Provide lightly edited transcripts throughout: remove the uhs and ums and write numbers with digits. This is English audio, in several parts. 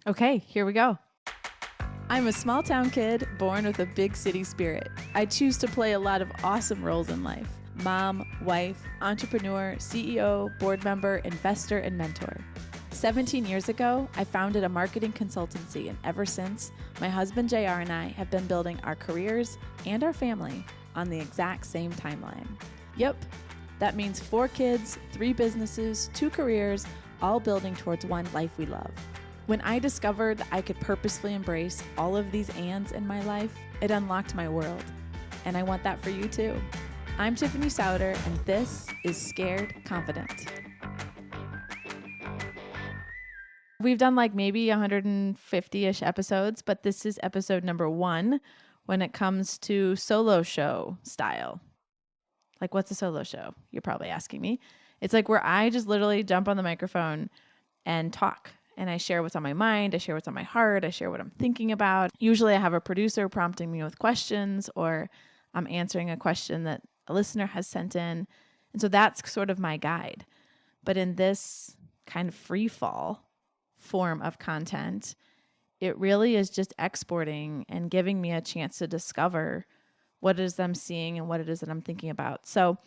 Okay, here we go. I'm a small town kid born with a big city spirit. I choose to play a lot of awesome roles in life: mom, wife, entrepreneur, CEO, board member, investor, and mentor. 17 years ago, I founded a marketing consultancy, and ever since, my husband JR and I have been building our careers and our family on the exact same timeline. Yep, that means 4 kids, 3 businesses, 2 careers, all building towards one life we love. When I discovered that I could purposefully embrace all of these ands in my life, it unlocked my world. And I want that for you too. I'm Tiffany Souter, and this is Scared Confident. We've done like maybe 150-ish episodes, but this is episode number 1 when it comes to solo show style. Like, what's a solo show? You're probably asking me. It's like where I just literally jump on the microphone and talk. And I share what's on my mind. I share what's on my heart. I share what I'm thinking about. Usually I have a producer prompting me with questions, or I'm answering a question that a listener has sent in. And so that's sort of my guide. But in this kind of free fall form of content, it really is just exporting and giving me a chance to discover what it is that I'm seeing and what it is that I'm thinking about. So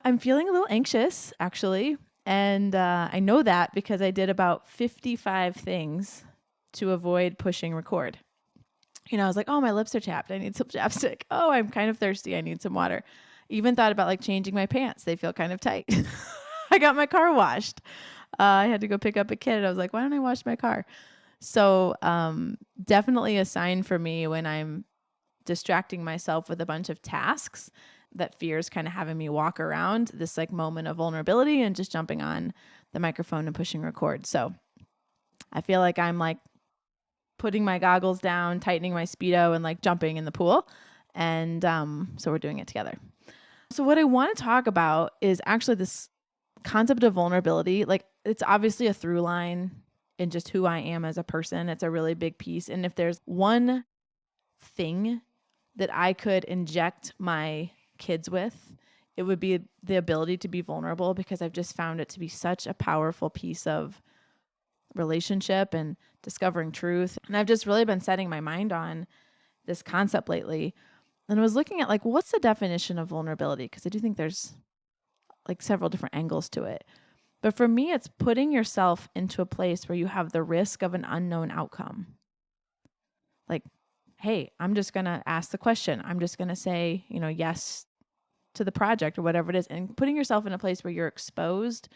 I'm feeling a little anxious, actually. And I know that because I did about 55 things to avoid pushing record. You know, I was like, oh, my lips are chapped. I need some chapstick. Oh, I'm kind of thirsty. I need some water. Even thought about like changing my pants. They feel kind of tight. I got my car washed. I had to go pick up a kid. I was like, why don't I wash my car? So definitely a sign for me when I'm distracting myself with a bunch of tasks that fear is kind of having me walk around this like moment of vulnerability and just jumping on the microphone and pushing record. So I feel like I'm like putting my goggles down, tightening my Speedo, and like jumping in the pool. And so we're doing it together. So what I want to talk about is actually this concept of vulnerability. Like, it's obviously a through line in just who I am as a person. It's a really big piece. And if there's one thing that I could inject my kids with, it would be the ability to be vulnerable, because I've just found it to be such a powerful piece of relationship and discovering truth. And I've just really been setting my mind on this concept lately. And I was looking at like, what's the definition of vulnerability? Because I do think there's like several different angles to it. But for me, it's putting yourself into a place where you have the risk of an unknown outcome. Like, hey, I'm just going to ask the question. I'm just going to say, yes to the project or whatever it is, and putting yourself in a place where you're exposed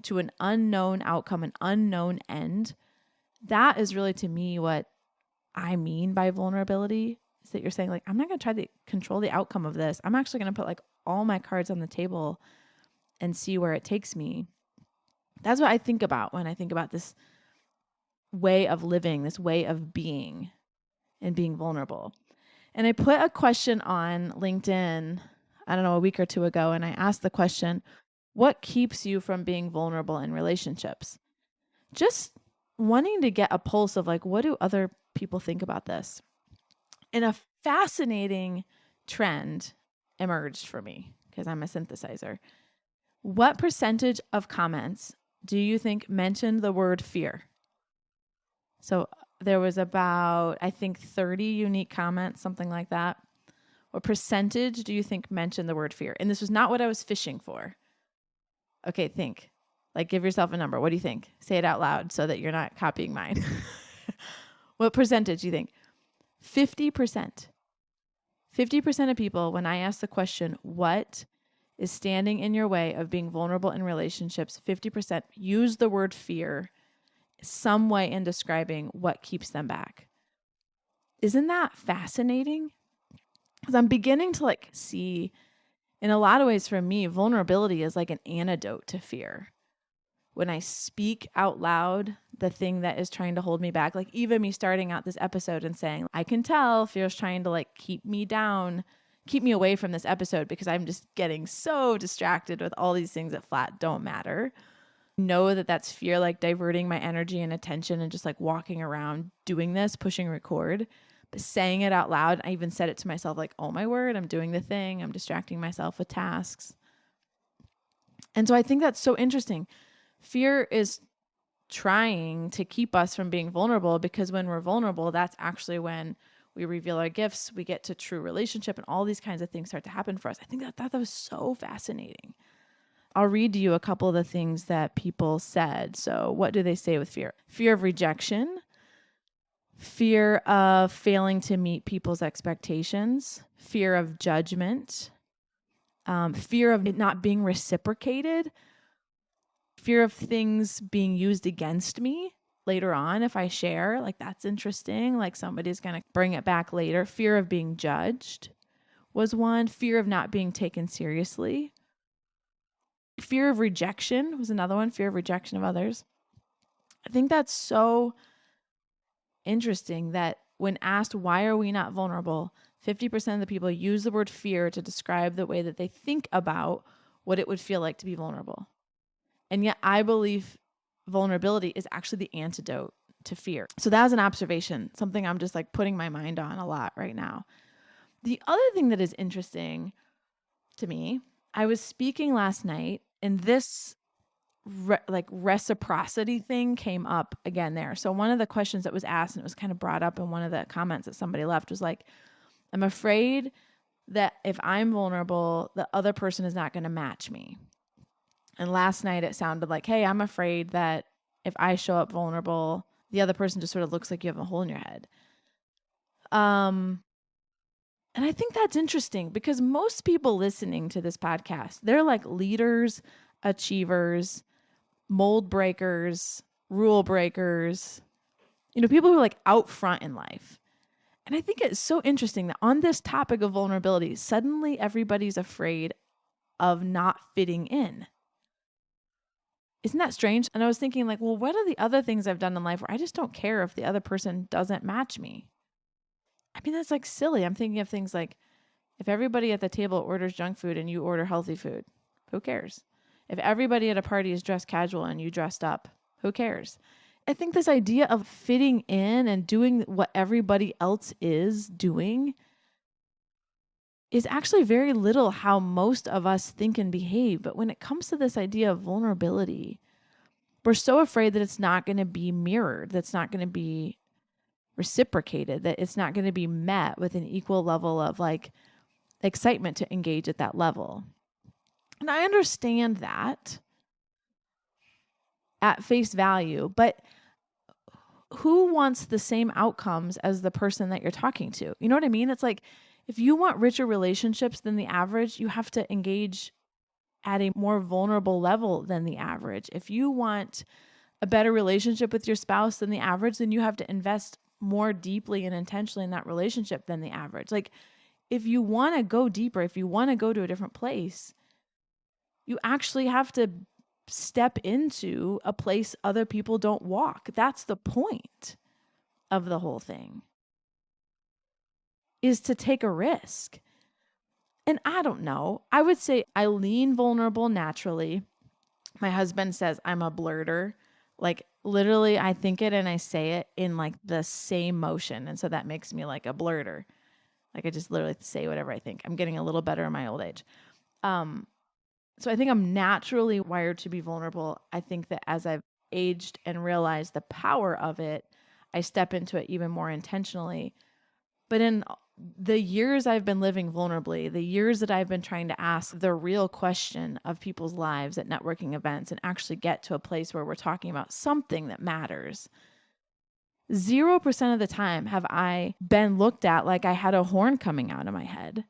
to an unknown outcome, an unknown end. That is really, to me, what I mean by vulnerability, is that you're saying like, I'm not going to try to control the outcome of this. I'm actually going to put like all my cards on the table and see where it takes me. That's what I think about when I think about this way of living, this way of being and being vulnerable. And I put a question on LinkedIn, I don't know, a week or 2 ago, and I asked the question, what keeps you from being vulnerable in relationships? Just wanting to get a pulse of like, what do other people think about this? And a fascinating trend emerged for me, because I'm a synthesizer. What percentage of comments do you think mentioned the word fear? So there was about, I think, 30 unique comments, something like that. What percentage do you think mentioned the word fear? And this was not what I was fishing for. Okay, think. Like, give yourself a number. What do you think? Say it out loud so that you're not copying mine. What percentage do you think? 50%. 50% of people, when I ask the question, what is standing in your way of being vulnerable in relationships, 50% use the word fear some way in describing what keeps them back. Isn't that fascinating? Because I'm beginning to like see, in a lot of ways for me, vulnerability is like an antidote to fear. When I speak out loud the thing that is trying to hold me back, like even me starting out this episode and saying, I can tell fear's trying to like keep me down, keep me away from this episode, because I'm just getting so distracted with all these things that flat don't matter. Know that that's fear, like diverting my energy and attention and just like walking around doing this, pushing record, but saying it out loud. I even said it to myself, like, oh my word, I'm doing the thing. I'm distracting myself with tasks. And so I think that's so interesting. Fear is trying to keep us from being vulnerable, because when we're vulnerable, that's actually when we reveal our gifts, we get to true relationship, and all these kinds of things start to happen for us. I think that was so fascinating. I'll read to you a couple of the things that people said. So what do they say with fear? Fear of rejection, fear of failing to meet people's expectations, fear of judgment, fear of it not being reciprocated, fear of things being used against me later on if I share. Like, that's interesting. Like, somebody's going to bring it back later. Fear of being judged was one. Fear of not being taken seriously. Fear of rejection was another one. Fear of rejection of others. I think that's so interesting that when asked, why are we not vulnerable, 50% of the people use the word fear to describe the way that they think about what it would feel like to be vulnerable. And yet I believe vulnerability is actually the antidote to fear. So that was an observation, something I'm just like putting my mind on a lot right now. The other thing that is interesting to me, I was speaking last night, and this reciprocity thing came up again there. So one of the questions that was asked, and it was kind of brought up in one of the comments that somebody left, was like, I'm afraid that if I'm vulnerable, the other person is not going to match me. And last night it sounded like, hey, I'm afraid that if I show up vulnerable, the other person just sort of looks like you have a hole in your head. And I think that's interesting, because most people listening to this podcast, they're like leaders, achievers, mold breakers, rule breakers, people who are like out front in life. And I think it's so interesting that on this topic of vulnerability, suddenly everybody's afraid of not fitting in. Isn't that strange? And I was thinking, like, well, what are the other things I've done in life where I just don't care if the other person doesn't match me? I mean, that's like silly. I'm thinking of things like, if everybody at the table orders junk food and you order healthy food, who cares? If everybody at a party is dressed casual and you dressed up, who cares? I think this idea of fitting in and doing what everybody else is doing is actually very little how most of us think and behave. But when it comes to this idea of vulnerability, we're so afraid that it's not going to be mirrored, that's not going to be reciprocated, that it's not going to be met with an equal level of like excitement to engage at that level. And I understand that at face value, but who wants the same outcomes as the person that you're talking to? You know what I mean? It's like, if you want richer relationships than the average, you have to engage at a more vulnerable level than the average. If you want a better relationship with your spouse than the average, then you have to invest more deeply and intentionally in that relationship than the average. Like, if you want to go deeper, if you want to go to a different place, you actually have to step into a place other people don't walk. That's the point of the whole thing, is to take a risk. And I don't know. I would say I lean vulnerable naturally. My husband says I'm a blurter. Like, literally, I think it and I say it in like the same motion. And so that makes me like a blurter. Like, I just literally say whatever I think. I'm getting a little better in my old age. So I think I'm naturally wired to be vulnerable. I think that as I've aged and realized the power of it, I step into it even more intentionally. But in the years I've been living vulnerably, the years that I've been trying to ask the real question of people's lives at networking events and actually get to a place where we're talking about something that matters, 0% of the time have I been looked at like I had a horn coming out of my head.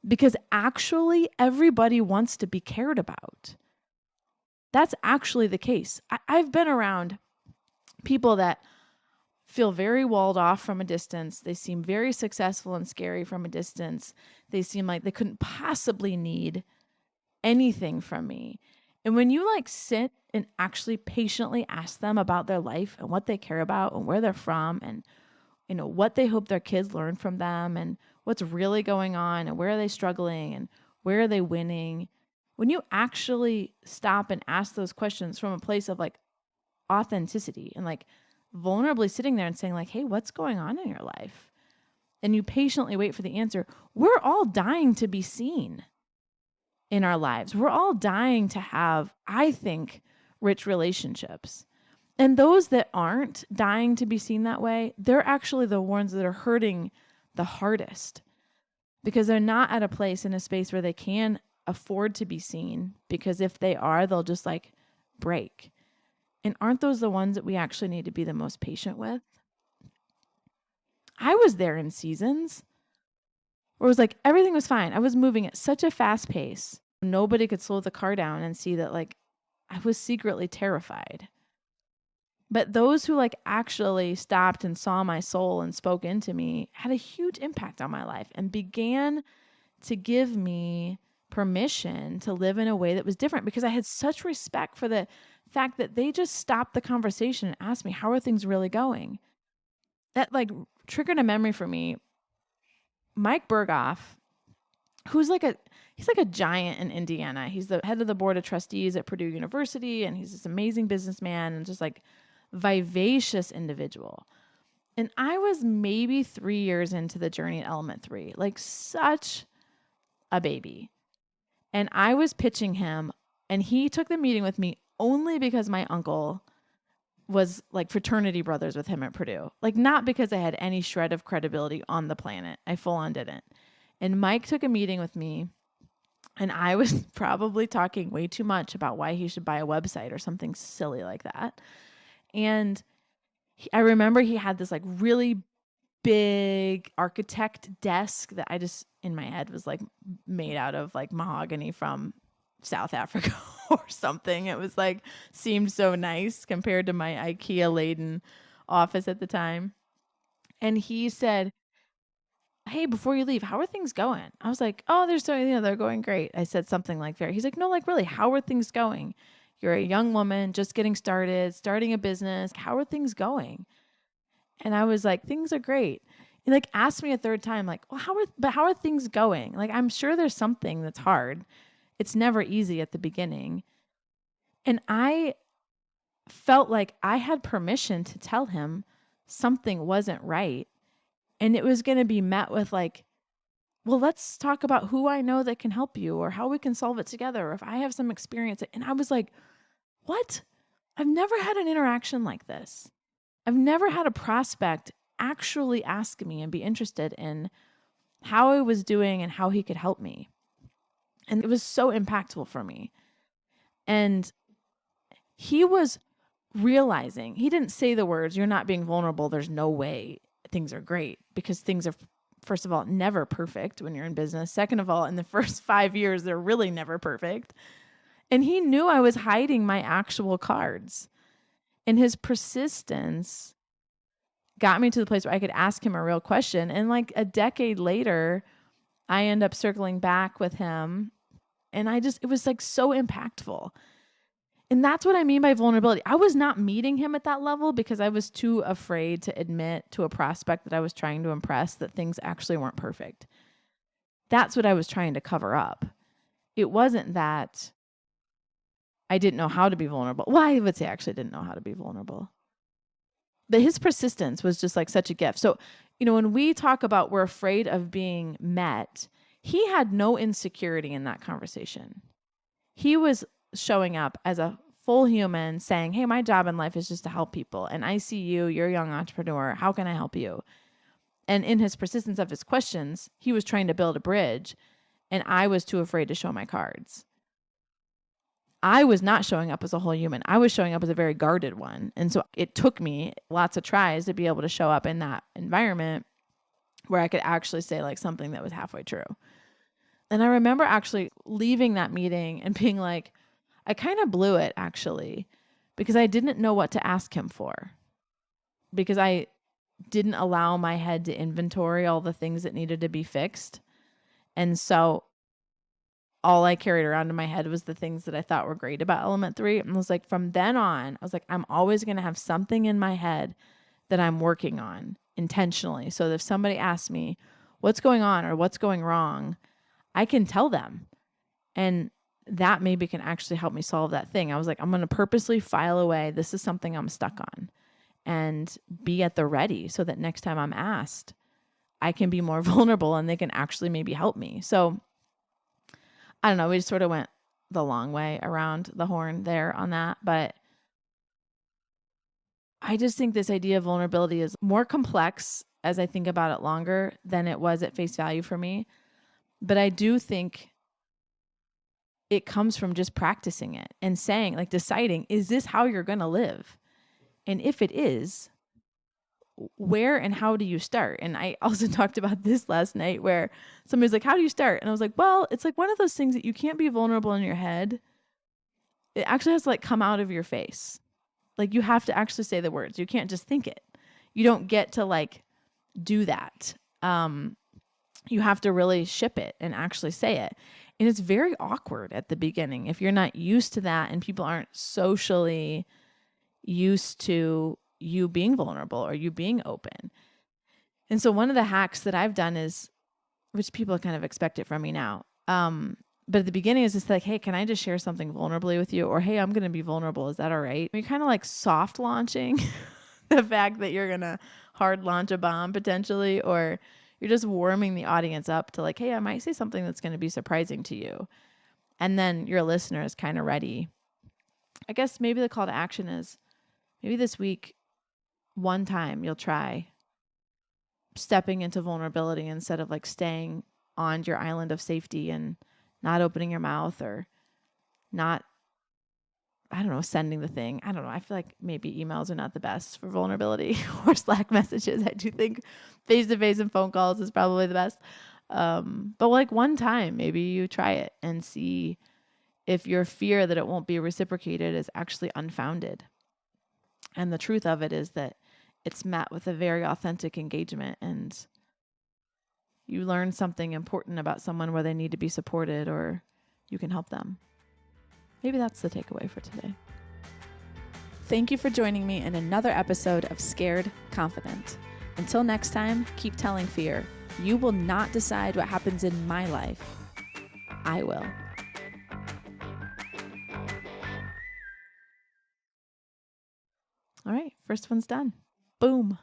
Because actually, everybody wants to be cared about. That's actually the case. I've been around people that feel very walled off from a distance. They seem very successful and scary from a distance. They seem like they couldn't possibly need anything from me. And when you like sit and actually patiently ask them about their life and what they care about and where they're from and what they hope their kids learn from them and what's really going on and where are they struggling and where are they winning, when you actually stop and ask those questions from a place of like authenticity and like vulnerably sitting there and saying like, hey, what's going on in your life? And you patiently wait for the answer. We're all dying to be seen in our lives. We're all dying to have, I think, rich relationships. And those that aren't dying to be seen that way, they're actually the ones that are hurting the hardest because they're not at a place in a space where they can afford to be seen, because if they are, they'll just like break. And aren't those the ones that we actually need to be the most patient with? I was there in seasons where it was like everything was fine. I was moving at such a fast pace. Nobody could slow the car down and see that like I was secretly terrified. But those who like actually stopped and saw my soul and spoke into me had a huge impact on my life and began to give me permission to live in a way that was different, because I had such respect for the fact that they just stopped the conversation and asked me, how are things really going? That like triggered a memory for me. Mike Berghoff, who's like he's like a giant in Indiana. He's the head of the board of trustees at Purdue University, and he's this amazing businessman and just like vivacious individual. And I was maybe 3 years into the journey at Element 3, like such a baby. And I was pitching him, and he took the meeting with me only because my uncle was like fraternity brothers with him at Purdue. Like, not because I had any shred of credibility on the planet. I full on didn't. And Mike took a meeting with me, and I was probably talking way too much about why he should buy a website or something silly like that. And I remember he had this like really big architect desk that I just in my head was like made out of like mahogany from South Africa or something. It was like seemed so nice compared to my IKEA laden office at the time. And he said, "Hey, before you leave, how are things going?" I was like, "Oh, they're going great." I said something like that. He's like, "No, like really, how are things going? You're a young woman just getting started, starting a business. How are things going?" And I was like, "Things are great." He like asked me a third time, like, "Well, how are things going?" Like, I'm sure there's something that's hard. It's never easy at the beginning. And I felt like I had permission to tell him something wasn't right. And it was going to be met with like, "Well, let's talk about who I know that can help you or how we can solve it together, or if I have some experience." And I was like, "What? I've never had an interaction like this. I've never had a prospect actually ask me and be interested in how I was doing and how he could help me." And it was so impactful for me. And he was realizing, he didn't say the words, "You're not being vulnerable. There's no way things are great," because things are, first of all, never perfect when you're in business. Second of all, in the first 5 years, they're really never perfect. And he knew I was hiding my actual cards. And his persistence got me to the place where I could ask him a real question. And like a decade later, I end up circling back with him. And it was like so impactful. And that's what I mean by vulnerability. I was not meeting him at that level because I was too afraid to admit to a prospect that I was trying to impress that things actually weren't perfect. That's what I was trying to cover up. It wasn't that I didn't know how to be vulnerable. Well, I would say I actually didn't know how to be vulnerable. But his persistence was just like such a gift. So, when we talk about we're afraid of being met, he had no insecurity in that conversation. He was showing up as a full human saying, "Hey, my job in life is just to help people. And I see you're a young entrepreneur. How can I help you?" And in his persistence of his questions, he was trying to build a bridge. And I was too afraid to show my cards. I was not showing up as a whole human. I was showing up as a very guarded one. And so it took me lots of tries to be able to show up in that environment where I could actually say like something that was halfway true. And I remember actually leaving that meeting and being like, I kind of blew it actually, because I didn't know what to ask him for, because I didn't allow my head to inventory all the things that needed to be fixed. And so all I carried around in my head was the things that I thought were great about Element 3. And I was like, from then on, I was like, I'm always going to have something in my head that I'm working on intentionally. So that if somebody asks me what's going on or what's going wrong, I can tell them. And that maybe can actually help me solve that thing. I was like, I'm going to purposely file away. This is something I'm stuck on, and be at the ready so that next time I'm asked, I can be more vulnerable and they can actually maybe help me. So I don't know. We just sort of went the long way around the horn there on that. But I just think this idea of vulnerability is more complex as I think about it longer than it was at face value for me. But I do think it comes from just practicing it and saying, like, deciding, is this how you're going to live? And if it is, where and how do you start? And I also talked about this last night where somebody's like, how do you start? And I was like, well, it's like one of those things that you can't be vulnerable in your head. It actually has to like come out of your face. Like you have to actually say the words. You can't just think it. You don't get to like do that. You have to really ship it and actually say it. And it's very awkward at the beginning if you're not used to that and people aren't socially used to you being vulnerable or you being open. And so one of the hacks that I've done is, which people kind of expect it from me now, but at the beginning is just like, hey, can I just share something vulnerably with you? Or, hey, I'm going to be vulnerable. Is that all right? You're kind of like soft launching the fact that you're going to hard launch a bomb potentially, or you're just warming the audience up to like, hey, I might say something that's going to be surprising to you. And then your listener is kind of ready. I guess maybe the call to action is maybe this week, one time you'll try stepping into vulnerability instead of like staying on your island of safety and not opening your mouth or not, I don't know, sending the thing. I don't know. I feel like maybe emails are not the best for vulnerability or Slack messages. I do think face-to-face and phone calls is probably the best. But like one time, maybe you try it and see if your fear that it won't be reciprocated is actually unfounded. And the truth of it is that it's met with a very authentic engagement and you learn something important about someone where they need to be supported or you can help them. Maybe that's the takeaway for today. Thank you for joining me in another episode of Scared Confident. Until next time, keep telling fear, you will not decide what happens in my life. I will. All right, first one's done. Boom.